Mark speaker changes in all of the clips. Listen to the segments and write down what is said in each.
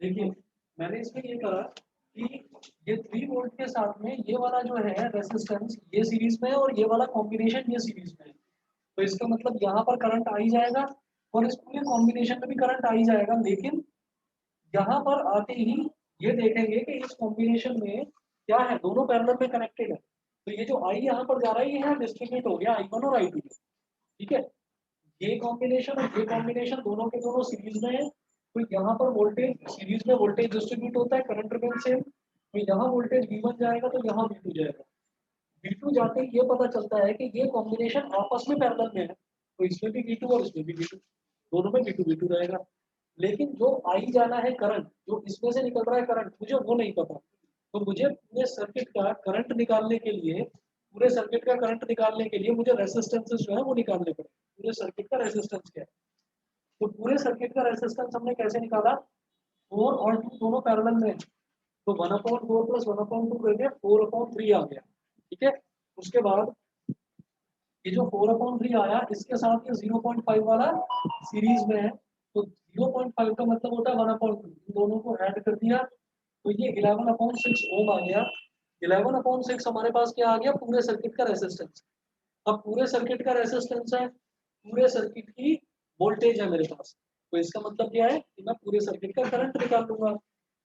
Speaker 1: देखिए मैंने इसमें ये करा कि ये 3 वोल्ट के साथ में ये वाला जो है रेसिस्टेंस ये सीरीज में है और ये वाला कॉम्बिनेशन ये सीरीज में है। तो इसका मतलब यहाँ पर करंट आ ही जाएगा और इस पूरे कॉम्बिनेशन में भी करंट आ ही जाएगा। लेकिन यहाँ पर आते ही ये देखेंगे कि इस कॉम्बिनेशन में क्या है, दोनों पैरेलल में कनेक्टेड है। तो ये जो आई यहाँ पर जा रहा है ये यहाँ डिस्ट्रीब्यूट हो गया I1 और I2 में। ठीक है, ये कॉम्बिनेशन और ये कॉम्बिनेशन दोनों के दोनों सीरीज में है। तो यहाँ पर वोल्टेज सीरीज में वोल्टेज डिस्ट्रीब्यूट होता है, करंट रिमेन सेम। तो यहाँ वोल्टेज V1 जाएगा तो यहाँ V2 जाएगा। V2 जाते ही ये पता चलता है कि ये कॉम्बिनेशन आपस में पैरेलल में है, तो इसमें भी V2 और इसमें भी V2, दोनों में V2 रहेगा। लेकिन जो आई जाना है करंट, जो इसमें से निकल रहा है करंट, मुझे वो नहीं पता। तो मुझे पूरे सर्किट का करंट निकालने के लिए, पूरे सर्किट का करंट निकालने के लिए मुझे रेसिस्टेंसेस जो है वो निकालने पड़े। पूरे सर्किट का रेसिस्टेंस क्या है, तो पूरे सर्किट का रेसिस्टेंस हमने कैसे निकाला, 4 और 2 दोनों पैरेलल में, तो 1/4 प्लस 1/2 करके 4/3 आ गया। ठीक है, उसके बाद ये जो 4/3 आया इसके साथ ये 0.5 वाला सीरीज में है, तो 0.5 का मतलब होता है 1/2, दोनों को ऐड कर दिया तो ये 11/6 ओम आ गया। 11/6 हमारे पास क्या आ गया, पूरे सर्किट का रेसिस्टेंस। अब पूरे सर्किट का रेसिस्टेंस है, पूरे सर्किट की वोल्टेज है मेरे पास, तो इसका मतलब क्या है कि मैं पूरे सर्किट का करंट निकाल लूंगा।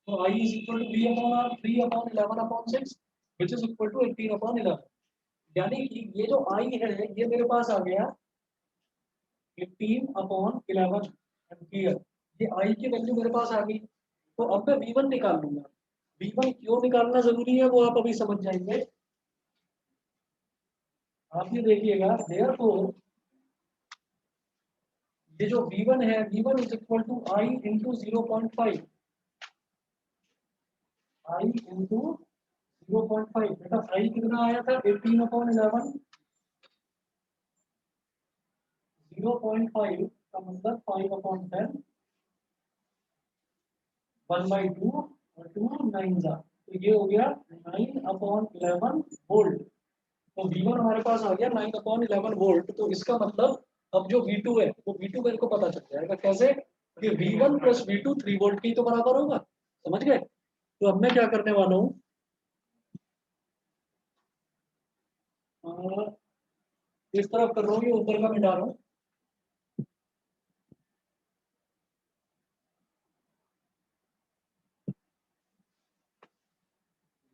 Speaker 1: तो I is equal to V/3/11/6 which is equal to 18/11। यानी कि ये जो I है ये मेरे पास आ गया 18/11 एम्पियर। ये I की वैल्यू मेरे पास आ गई। तो अब मैं V1 निकाल लूंगा। V1 क्यों निकालना जरूरी है वो आप अभी समझ जाएंगे। आप ये देखिएगा देयरफॉर ये जो V1 है, V1 is equal to I into 0.5, I into 0.5। बेटा I कितना आया था, 18/11, 0.5 का मतलब 5/10, 1/2 और 2 9 जा, तो ये हो गया 9/11 वोल्ट। तो V1 हमारे पास आ गया 9/11 वोल्ट। तो इसका मतलब अब जो V2 है वो V2 मेरे को पता चल जाएगा कैसे, कि V1 प्लस V2 3 वोल्ट की तो बराबर होगा। समझ गए। तो अब मैं क्या करने वाला हूँ, इस तरफ कर रहा हूँ, ये ऊपर का मिटा रहा हूँ।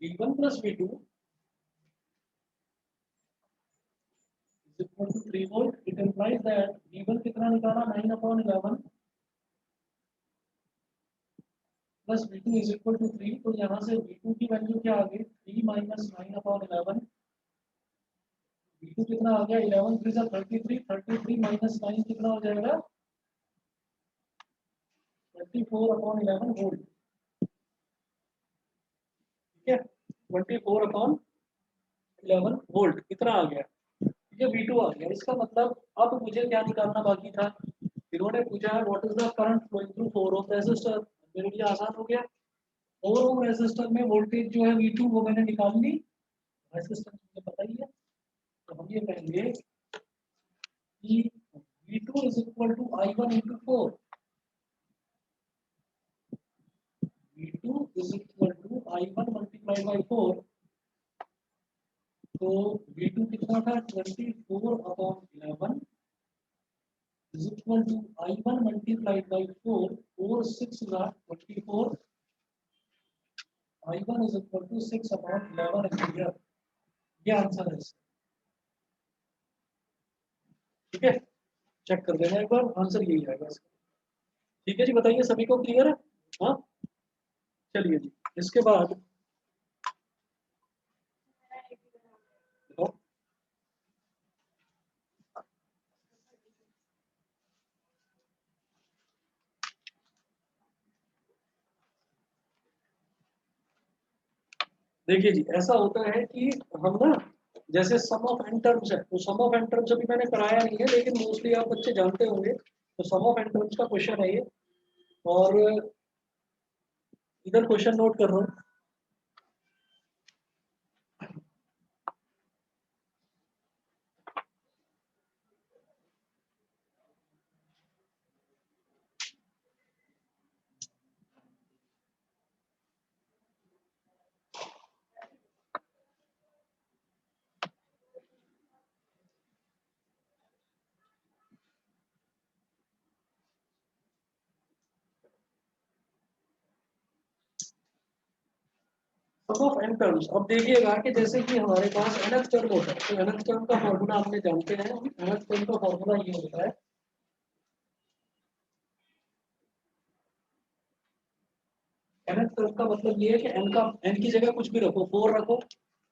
Speaker 1: V1 plus V2 is equal to 3 volt. It implies that V1 कितना निकाला, 9/11 plus V2 is equal to 3। तो यहाँ से V2 की वैल्यू क्या आ गई, 3 माइनस 9/11। V2 कितना आ गया, 11 3 33, 33 माइनस 9 कितना हो जाएगा, 24/11 वोल्ट। ठीक है, 24/11 वोल्ट कितना आ गया, ये V2 आ गया। इसका मतलब अब मुझे क्या निकालना बाकी था, इन्होंने पूछा है what is the current flowing through 4 ohm resistor. मेरे लिए आसान हो गया, 4 ओम रेजिस्टर में वोल्टेज जो है V2 वो मैंने निकाल ली, रेजिस्टेंस मुझे पता ही है। तो हम ये कहेंगे कि V2 is equal to I1 into 4। V2 is equal to I1 multiplied by 4। तो V2 कितना था, 24/11 is equal to I1 multiplied by 4। 4 6 24, I1 is equal to 6/11 ampere. ये आंसर है। ठीक है, चेक कर लेना एक बार, आंसर यही आएगा इसका। ठीक है जी, बताइए सभी को क्लियर है। हाँ, चलिए जी, इसके बाद बताओ। देखिए जी, ऐसा होता है कि हम ना, जैसे सम ऑफ एन टर्म्स है, तो सम ऑफ एन टर्म्स अभी मैंने कराया नहीं है लेकिन मोस्टली आप बच्चे जानते होंगे। तो सम ऑफ एन टर्म्स का क्वेश्चन है ये, और इधर क्वेश्चन नोट कर रहा हूँ। सम ऑफ एन टर्म्स। अब देखिएगा कि जैसे कि हमारे पास nth टर्म होता है, तो nth टर्म का फॉर्मूला आपने जानते हैं, nth टर्म का फॉर्मूला ये होता है, nth टर्म का मतलब ये है कि n की जगह कुछ भी रखो, 4 रखो,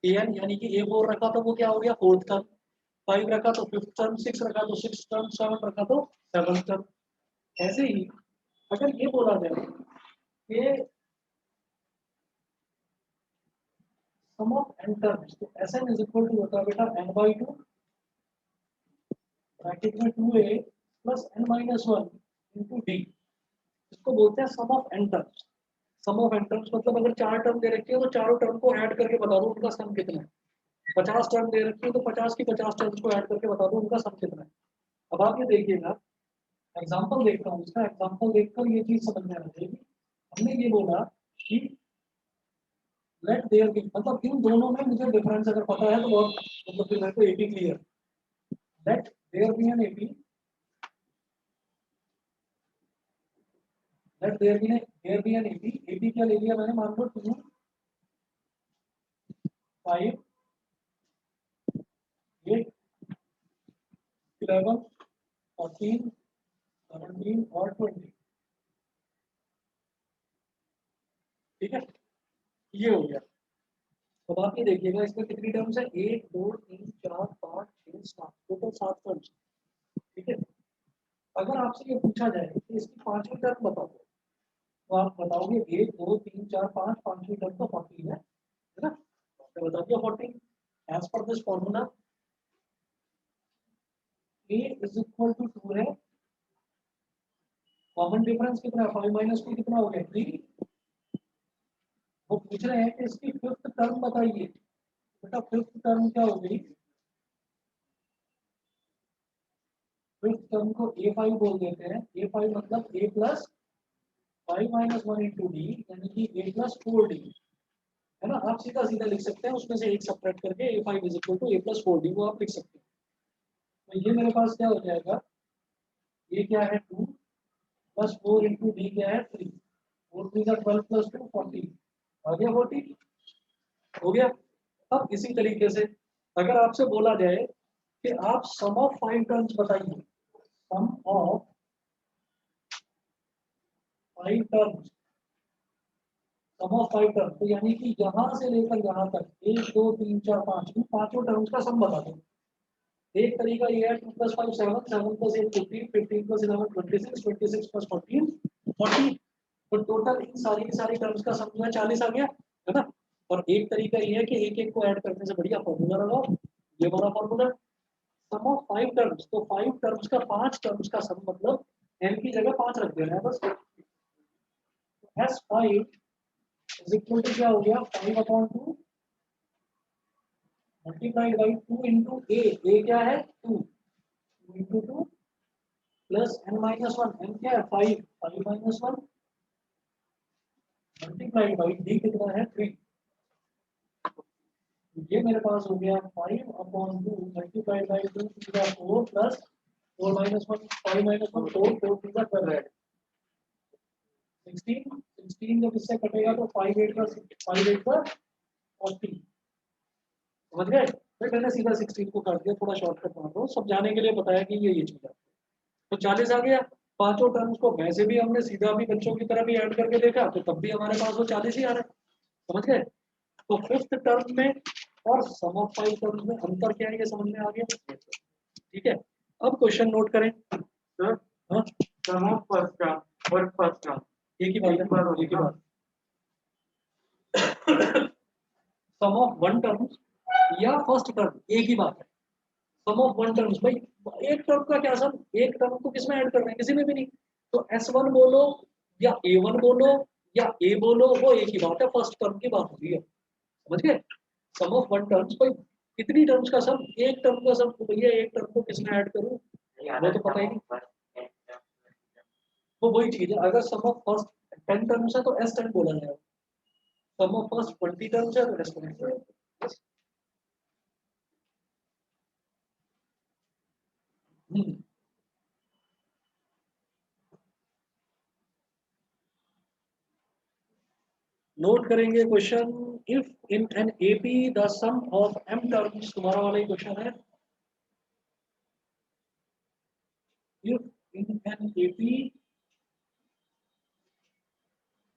Speaker 1: an यानी कि a4 रखा तो वो क्या हो गया फोर्थ टर्म, 5 रखा तो फिफ्थ टर्म, 6 रखा तो सिक्स टर्म, 7 रखा तो सेवंथ टर्म। ऐसे ही अगर ये बोला जाए कि सम ऑफ n टर्म्स, तो Sn इज इक्वल टू होता है बेटा n/2 ब्रैकेट में 2a plus n minus 1 into D. इसको बोलते हैं sum of N terms. Sum of N terms मतलब अगर 4 टर्म दे रखी है तो चारों टर्म को ऐड करके बता दो उनका सम कितना है। 50 टर्म दे रखी है तो 50 की 50 टर्म्स को ऐड करके बता दो उनका सम कितना है। अब आप ये देखिएगा, एग्जाम्पल देखता हूँ इसका, एग्जाम्पल देखकर ये चीज समझ में आ जाएगी। हमने ये बोला कि लेट देयर बी, मतलब इन दोनों में मुझे डिफरेंस अगर पता है तो बहुत, मतलब फिर मेरे को AP clear. Let there be an AP, let there be an AP, AP क्या ले लिया मैंने, मान लो 2 5 8 11 14 17 और 20। ठीक है, ये हो गया। अब आप ये देखिएगा इसमें कितनी टर्म्स है, 1 2 3 4 5 6 7, टोटल 7 टर्म्स। ठीक है, अगर आपसे ये पूछा जाए कि इसकी पांचवी टर्म बताओ, तो आप बताओगे 1 2 3 4 5, पांचवी टर्म तो 40 है ना, तो बता दिया 40। As per this formula a is equal to 2 है, कॉमन डिफरेंस कितना है, 5 माइनस 2 कितना हो गया 3। वो पूछ रहे हैं कि इसकी फिफ्थ टर्म बताइए, बेटा फिफ्थ टर्म क्या हो गई, फिफ्थ टर्म को a5 बोल देते हैं, a5 मतलब a प्लस 5 - 1 इंटू डी, यानी कि a प्लस 4d, है ना। आप सीधा सीधा लिख सकते हैं, उसमें से एक सब्ट्रैक्ट करके a5 is equal to a plus 4d, वो आप लिख सकते हैं। तो ये मेरे पास क्या हो जाएगा, ये क्या है 2 प्लस 4 इंटू डी क्या है 3, 4 3 का 12 प्लस 2 40, आ गया 40, हो गया। अब इसी तरीके से अगर आपसे बोला जाए कि आप सम ऑफ 5 टर्म्स बताइए, sum of 5 terms, sum of 5 term, तो यानी कि यहां से लेकर यहां तक 1 2 3 4 5, इन पांचों टर्म्स का सम बता दो। एक तरीका ये है 2 + 5 7, 7 + 8 15, 15 + 11 26, 26 + 14 40, तो टोटल इन सारी की सारी टर्म्स का सम जो है 40 आ गया, है ना। और एक तरीका ये है कि एक एक को ऐड करने से बढ़िया फॉर्मूला लगाओ, ये वाला फॉर्मूला, सम ऑफ 5 टर्म्स, तो 5 टर्म्स का 5 टर्म्स का सम मतलब n की जगह 5 रख देना है बस। s5 इज इक्वल टू क्या हो गया 5/2 मल्टीप्लाइड बाई 2 इंटू ए क्या है 2, 2 into 2 plus n minus 1, n क्या है 5, 5 माइनस 1 मल्टीप्लाइड बाई डी कितना है 3। ये मेरे पास हो गया 5/2 multiplied by 2 to the 4 plus 4 minus 1 5 minus 1 4 4 to the 12 16, 16 जब इससे कटेगा तो 5 8 का 5 8 का 40, समझ गए। फिर मैंने सीधा 16 को काट दिया, थोड़ा शॉर्टकट मार रहा हूँ, सब जाने के लिए बताया कि ये चीज है। तो 40 आ गया। पांचों टर्म्स को वैसे भी हमने सीधा भी बच्चों की तरह भी ऐड करके देखा, तो तब भी हमारे पास वो 40 ही आ रहा है, समझ गए। तो फिफ्थ टर्म में और सम ऑफ 5 टर्म्स में अंतर क्या है, ये समझ में आ गया। ठीक है, अब क्वेश्चन नोट करें सर। हाँ, सम ऑफ फर्स्ट टर्म और फर्स्ट टर्म एक ही बात है, एक ही बात। सम ऑफ वन टर्म या फर्स्ट टर्म एक ही बात है। सम ऑफ वन टर्म्स भाई, एक टर्म का क्या सम, एक टर्म को किसमें ऐड करना है, किसी में भी नहीं। तो S1 बोलो या A1 बोलो या A बोलो, वो एक ही बात है, फर्स्ट टर्म की बात हो रही है, समझ गए। सम ऑफ वन टर्म्स भाई, कितनी टर्म्स का सम, एक टर्म का सम, तो भैया एक टर्म को किसमें ऐड करूं वो तो पता ही नहीं। वो वही चीज है, अगर सम ऑफ फर्स्ट 10 टर्म्स है तो S10 बोला जाएगा, सम ऑफ फर्स्ट 20 टर्म्स है तो S20 बोला जाएगा। नोट करेंगे question, if in an AP the sum of m terms, तुम्हारा वाला ही क्वेश्चन है, if in an AP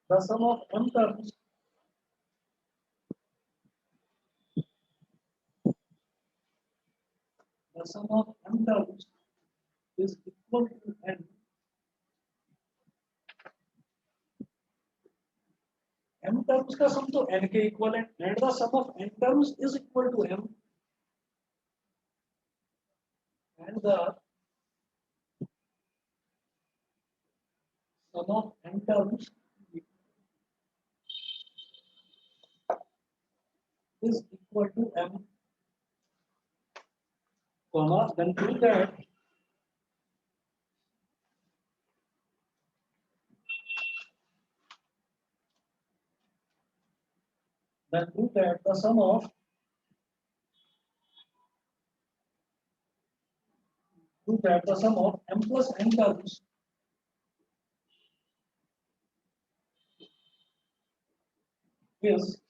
Speaker 1: the sum of m terms the sum of m terms is equal to n, m terms का सम तो n के equal है, and the sum of n terms is equal to m, and the sum of n terms is equal to m, comma, then prove that the sum of m plus n terms is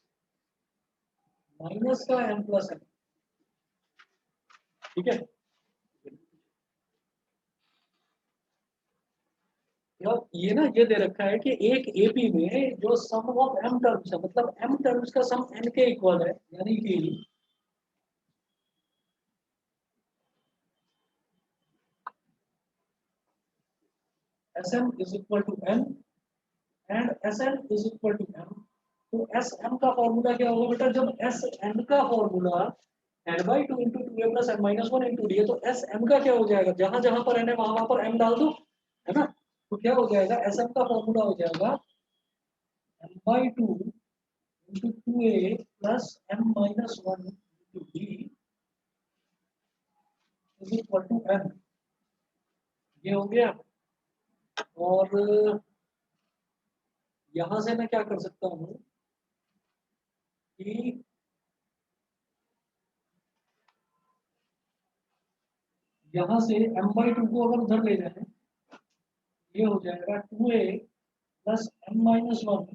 Speaker 1: minus का m plus n, ठीक है। अब ये ना ये दे रखा है कि एक एपी में जो सम ऑफ m टर्म्स है, मतलब m टर्म्स का सम n के इक्वल है, यानी कि Sm is equal to n and Sn is equal to m। तो Sm का फॉर्मूला क्या होगा बेटा, जब Sn का formula n by 2 into 2a plus n minus 1 into d है, तो Sm का क्या हो जाएगा, जहां जहां पर n है वहां वहां पर m डाल दो, है ना। तो क्या हो जाएगा, Sm का फॉर्मूला हो जाएगा n by 2 into 2a plus n minus 1 into d is equal to n। ये हो गया। और यहां से मैं क्या कर सकता हूं कि यहाँ से m by 2 को अगर उधर ले जाए, ये हो जाएगा 2a plus m minus 1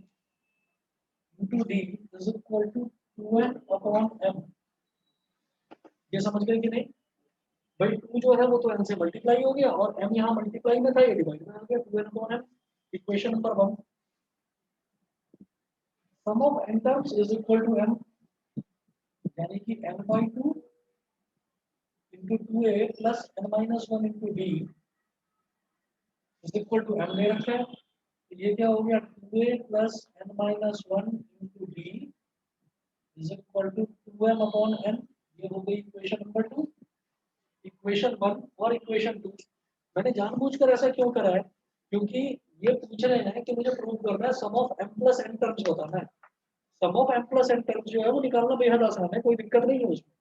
Speaker 1: into d is equal to 2n upon m। ये समझ गए कि नहीं भाई, 2 जो है वो तो n से मल्टीप्लाई हो गया और m यहाँ मल्टीप्लाई में था, ये डिवाइड में आ गया, 2n upon m। Equation number 1, sum of n terms is equal to m, यानी कि n by 2 into 2a plus n minus 1 into d is equal to m ले रखा है। ये क्या हो गया, 2a plus n minus 1 into d is equal to 2m upon n। ये हो गई इक्वेशन नंबर 2। इक्वेशन 1 और इक्वेशन 2, मैंने जानबूझकर ऐसा क्यों करा है, क्योंकि ये पूछ रहे हैं कि मुझे प्रूव करना है sum of m plus n terms बताना है। Sum of m plus n terms जो है वो निकालना बेहद आसान है, कोई दिक्कत नहीं है उसमें।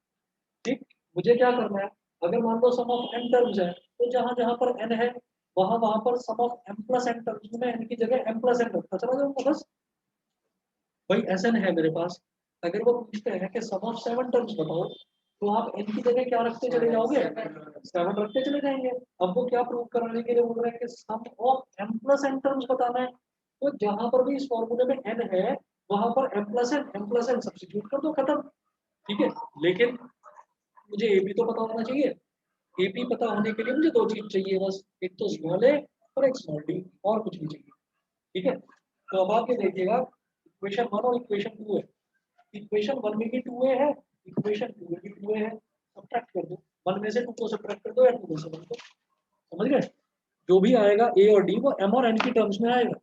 Speaker 1: ठीक, मुझे क्या करना है, अगर मान लो सम ऑफ n टर्म्स है, तो जहां जहां पर n है वहां वहां पर sum of m plus n terms में n की जगह m प्लस n रखता चला जाऊंगा बस। भाई Sn है मेरे पास, अगर वो पूछते हैं कि सम ऑफ 7 टर्म्स बताओ, तो आप n की जगह क्या रखते चले जाओगे, 7 रखते चले जाएंगे। अब वो क्या प्रूव कराने के लिए बोल रहे हैं कि sum of m plus n terms बताना है, तो जहां पर भी इस फॉर्मूले में n है वहां पर m प्लस n सब्स्टिट्यूट कर दो, खत्म। ठीक है, लेकिन मुझे ए भी तो पता होना चाहिए। ए पी पता होने के लिए मुझे दो चीज चाहिए बस, एक तो स्मॉल ए और एक स्मॉल डी, और कुछ नहीं चाहिए। ठीक है, तो अब आप ये देखिएगा, इक्वेशन 1 और इक्वेशन 2 है। इक्वेशन 1 में भी 2a है, इक्वेशन 2 में भी 2a है, सब्ट्रैक्ट कर दो, 1 में से 2 को सब्ट्रैक्ट कर दो या 2 में से 1 को, समझ गए। जो भी आएगा a और d वो m और n की टर्म्स में आएगा।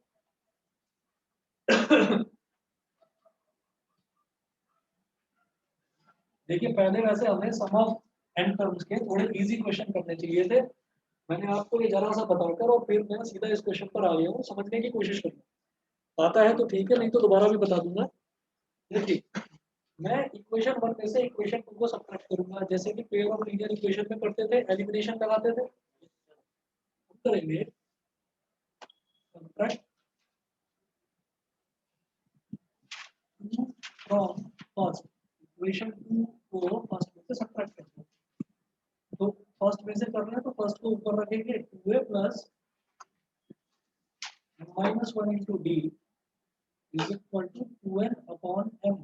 Speaker 1: देखिए पहले वैसे हमें सम ऑफ n टर्म्स के थोड़े इजी क्वेश्चन करने चाहिए थे, मैंने आपको ये जरा सा बताकर और फिर मैं सीधा इस क्वेश्चन पर आ गया हूँ, समझने की कोशिश करूँ, आता है तो ठीक है, नहीं तो दोबारा भी बता दूंगा। देखिए मैं इक्वेशन 1 में से इक्वेशन 2 को सब्ट्रैक्ट करूंगा, जैसे कि पेयर ऑफ लीनियर इक्वेशन में करते थे, एलिमिनेशन लगाते थे। हम करेंगे सब्ट्रैक्ट 2 फ्रॉम फर्स्ट, इक्वेशन 2 को फर्स्ट में से सब्ट्रैक्ट करते हैं। तो फर्स्ट में से करना है तो फर्स्ट को ऊपर रखेंगे, 2a plus minus 1 into d is equal to 2n upon m,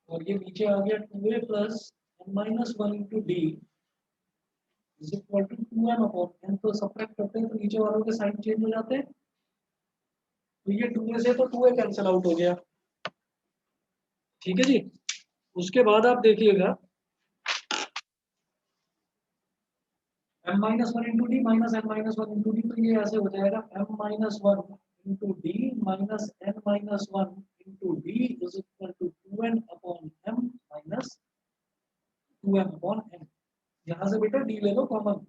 Speaker 1: और ये नीचे आ गया 2a plus n minus one into d is equal to 2m upon n। तो सब्ट्रैक्ट करते हैं तो नीचे वालों के साइन चेंज हो जाते हैं, तो ये 2a से तो 2a कैंसिल आउट हो गया। ठीक है जी। उसके बाद आप देखिएगा m minus one into d minus n minus one into d, तो ये ऐसे हो जाएगा m minus one into d minus n minus one into d is equal to 2n upon m minus 2m upon n। यहाँ से बेटा D ले लो common,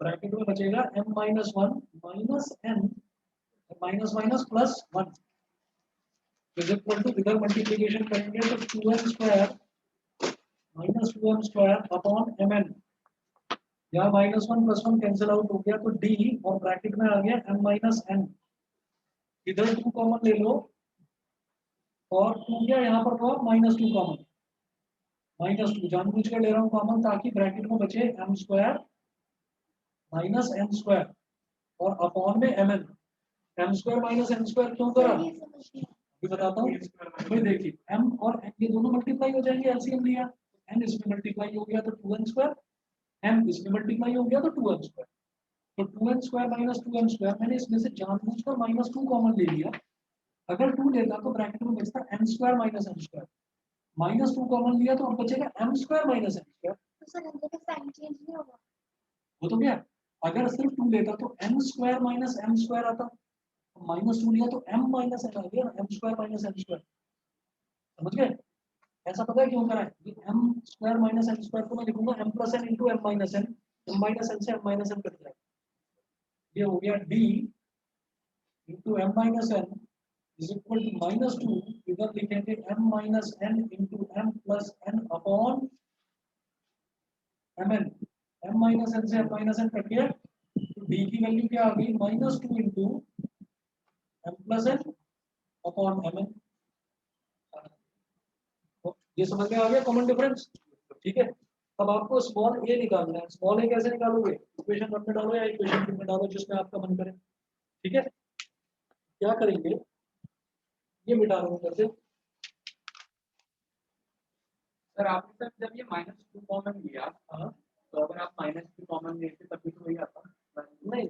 Speaker 1: bracket में बचेगा m minus one minus n minus minus plus one is equal to, इधर multiplication करेंगे तो 2n square minus 2m square अपॉन mn, यहाँ minus one plus one cancel out हो गया तो डी, और ब्रैकेट में आ गया m माइनस n, इधर 2 कॉमन ले लो और 2 क्या यहाँ पर तो माइनस 2 कॉमन, माइनस 2 जानबूझ कर ले रहा हूँ कॉमन ताकि ब्रैकेट में बचे m square minus n square और अपॉन में mn। m square minus n square क्यों करा अभी बताता हूँ। भाई देखिए m और n ये दोनों मल्टीप्लाई हो जाएंगे, एलसीएम लिया n इसमें मल्टीप्लाई हो गया तो 2n स्क्वायर, m इसमें मल्टीप्लाई हो गया तो 2n स्क्वायर, तो 2n square minus 2m square, मैंने इसमें से जानबूझकर माइनस 2 कॉमन ले लिया। अगर 2 लेता तो ब्रैकेट में बचता m square minus n square, minus 2 common लिया तो अब बचेगा m square minus n square.
Speaker 2: तो सर अंदर का साइन चेंज नहीं होगा?
Speaker 1: वो तो क्या, अगर सिर्फ 2 लेता तो m square minus m square आता, माइनस 2 लिया तो m माइनस n आ गया, m square minus n square. समझ गए? ऐसा पता है क्यों करा है? ये m square minus n square को मैं लिखूंगा m plus n into m minus n, m minus n से m माइनस n कट जाएगा, ये हो गया d into m minus n is equal to minus 2, इधर लिखेंगे m minus n into m plus n upon mn, m minus n से m minus n cut गया तो d की वैल्यू क्या आ गई minus 2 into m plus n upon mn। ये समझ में आ गया कॉमन डिफरेंस? ठीक है। अब आपको स्मॉल a निकालना है, स्मॉल a कैसे निकालोगे? इक्वेशन 1 में डालो या इक्वेशन 2 में डालो, जिसमें आपका मन करे। ठीक है, क्या करेंगे, ये मिटा दो उधर से।
Speaker 3: सर आपने सर जब ये -2 कॉमन लिया,
Speaker 1: हाँ
Speaker 3: तो अगर आप -2 कॉमन लेते तभी तो वही आता।
Speaker 1: नहीं,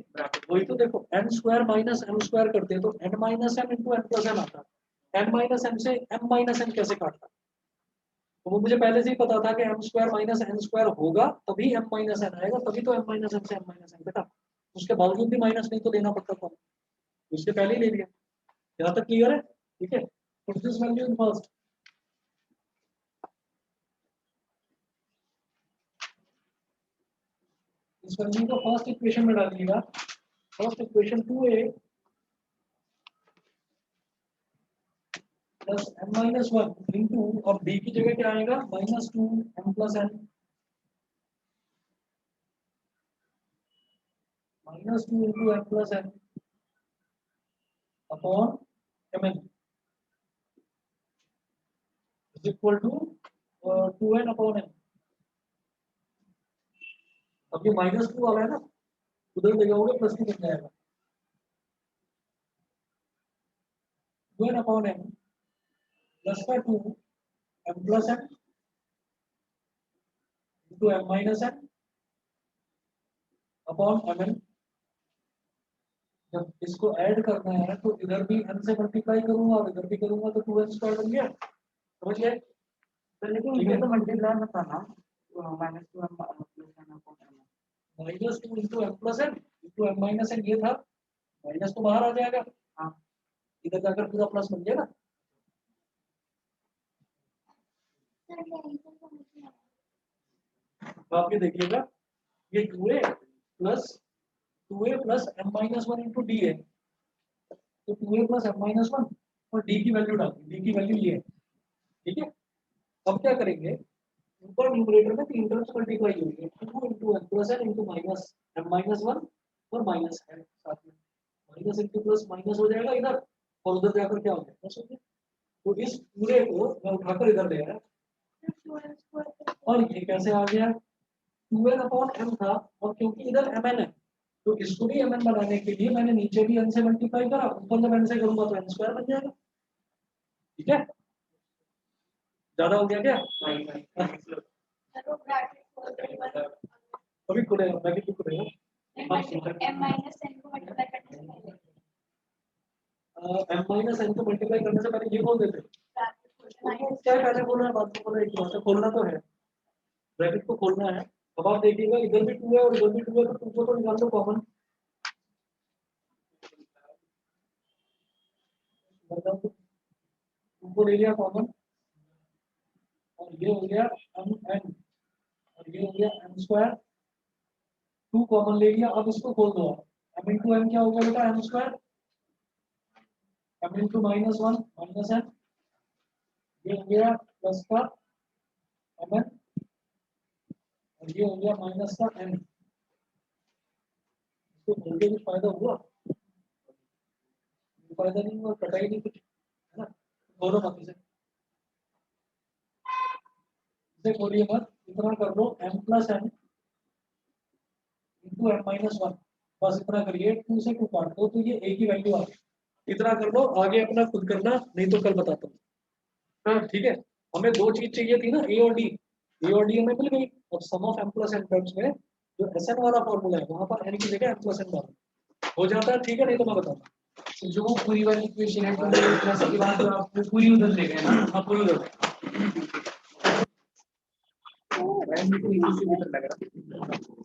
Speaker 1: वही तो देखो n square minus m square करते तो n minus m into n plus n आता, n माइनस m से m माइनस n कैसे काटता? तो वो मुझे पहले से ही पता था कि m square minus n square होगा तभी m माइनस n आएगा, तभी तो m माइनस n से m माइनस n बेटा, उसके बावजूद भी माइनस नहीं तो लेना पड़ता था, उसके पहले ही ले लिया। यहाँ तक क्लियर है? ठीक है, put this value in first. इस वैल्यू को फर्स्ट इक्वेशन में डालिएगा, first equation 2a plus m minus one into, अब d की जगह क्या आएगा minus 2 m plus n minus 2 into m plus n upon mn is equal to 2n upon n। अब ये माइनस 2 वाला है ना, उधर ले जाओगे प्लस 2 बन जाएगा, 2n अपॉन n प्लस का 2 m plus n into m minus n upon mn। जब इसको ऐड करना है तो इधर भी n से मल्टीप्लाई करूंगा और इधर भी करूंगा तो 2n स्क्वायर बन गया। समझ गए?
Speaker 3: लेकिन ये तो मल्टीप्लाई मत करना, -2m plus n upon m।
Speaker 1: Minus 2 into m plus n into m minus n, ये था माइनस तो बाहर आ जाएगा,
Speaker 3: हाँ
Speaker 1: इधर जाकर पूरा प्लस बन गया ना।
Speaker 2: सर ये आंसर समझ में आया।
Speaker 1: तो आप ये देखिएगा, ये 2a plus m minus one into D है, तो 2a plus m minus one और d की वैल्यू डाल दी, d की वैल्यू ये है। ठीक है, अब क्या करेंगे, ऊपर न्यूमरेटर में 3 टर्म्स मल्टीप्लाई होंगे, 2 into m plus n into minus m minus one और माइनस n साथ में, माइनस इंटू प्लस माइनस हो जाएगा इधर, और उधर जाकर क्या हो जाएगा प्लस हो गया। तो इस पूरे को मैं उठाकर इधर ले आया, और ये कैसे आ गया 2n अपॉन m था, और क्योंकि इधर mn है तो इसको भी mn बनाने के लिए मैंने नीचे भी n से मल्टीप्लाई करा, ऊपर जब n से करूंगा तो n स्क्वायर बन जाएगा। ठीक है, ज्यादा हो गया क्या?
Speaker 2: तो ब्रैकेट खोल के बाद
Speaker 1: अभी खुलेगा, ब्रैकेट भी खुलेगा।
Speaker 2: m minus n को मल्टीप्लाई करने से पहले
Speaker 1: m माइनस n को मल्टीप्लाई करने से पहले ये बोल देते
Speaker 2: ब्रैकेट खोल के
Speaker 1: क्या पहले बोलना है, बाद में बोलना, एक बार से खोलना तो है, ब्रैकेट को खोलना है। अब आप देखिएगा इधर भी 2 है और इधर भी 2 है, तो 2 को तो निकाल दो कॉमन, तुमको ले लिया कॉमन, और ये हो गया m n और ये हो गया m स्क्वायर, 2 कॉमन ले लिया। अब इसको खोल दो, m इंटू m क्या हो गया बेटा, m square, m into minus 1 minus n, ये हो गया प्लस का m n और ये हो गया माइनस का n। इसको खोल के कुछ फायदा हुआ? फायदा नहीं हुआ, कटा ही नहीं कुछ, है ना। दोनों मत इसे खोलिए मत, इतना कर लो m plus n into m minus 1, बस इतना करिए, 2 से 2 काट दो तो ये a की वैल्यू आ गई। इतना कर लो, आगे अपना खुद करना, नहीं तो कल बताता हूँ। हाँ ठीक है, हमें 2 चीज चाहिए थी ना, a और d, a और d हमें मिल गई। अब sum of m plus n terms में जो Sn वाला फॉर्मूला है वहां पर n की जगह m प्लस n डालो, हो जाता है। ठीक है, नहीं तो मैं बताऊँ।
Speaker 3: जो वो पूरी वाली इक्वेशन है, प्लस के बाद आप पूरी उधर ले गए ना,
Speaker 1: हाँ पूरी उधर
Speaker 3: रैम भी तो इसी से लग रहा है।